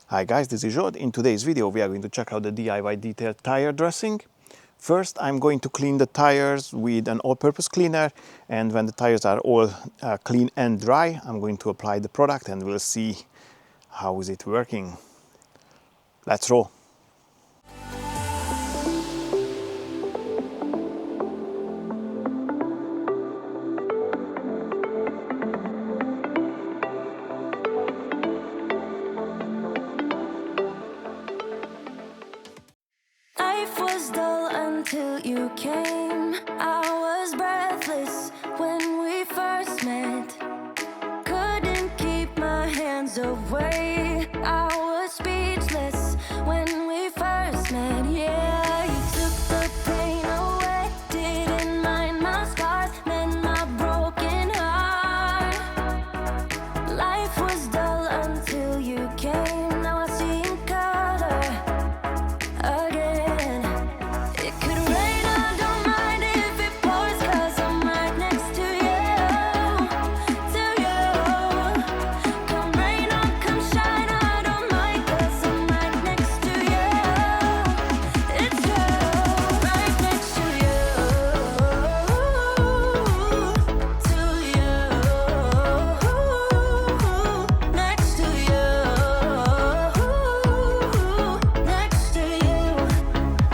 Hi guys, this is Jod. In today's video we are going to check out the DIY detailed tire dressing. First I'm going to clean the tires with an all-purpose cleaner, and when the tires are all clean and dry, I'm going to apply the product and we'll see how is it working. Let's roll. Life was dull until you came. I was breathless when we first met. Couldn't keep my hands away. I was speechless when we first met. Yeah, you took the pain away. Didn't mind my scars, mend my broken heart. Life was dull until you came. Now I see in color again. It could rain, I don't mind if it pours, 'cause I'm right next to you, to you. Come rain or come shine, I don't mind, 'cause I'm right next to you. It's you, right next to you, to you, next to you, next to you.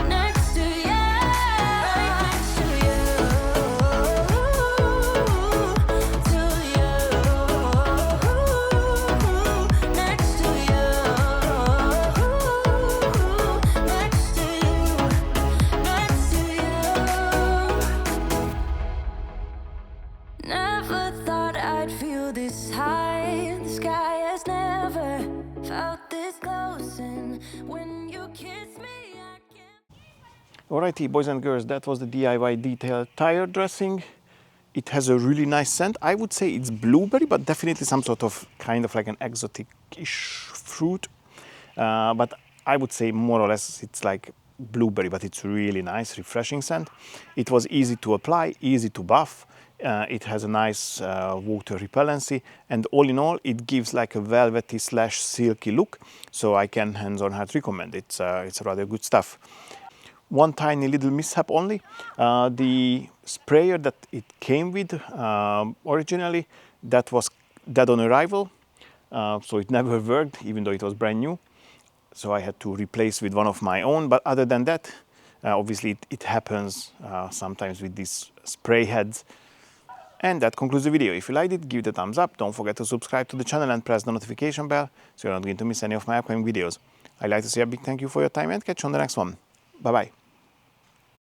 Next to you, right next to you, to you, next to you, next to you, next to you. Never thought I'd feel this high. The sky has never felt this close, and when you kiss me, I can't. Alrighty, boys and girls, that was the DIY detailed tire dressing. It has a really nice scent. I would say it's blueberry, but definitely some sort of kind of like an exotic-ish fruit. But I would say more or less it's like blueberry, but it's really nice, refreshing scent. It was easy to apply, easy to buff. It has a nice water repellency, and all in all, it gives like a velvety / silky look. So I can hands-on heart recommend it. It's rather good stuff. One tiny little mishap only. The sprayer that it came with originally, that was dead on arrival. So it never worked, even though it was brand new. So I had to replace with one of my own. But other than that, obviously it happens sometimes with these spray heads. And that concludes the video. If you liked it, give it a thumbs up. Don't forget to subscribe to the channel and press the notification bell so you're not going to miss any of my upcoming videos. I'd like to say a big thank you for your time and catch you on the next one. Bye bye.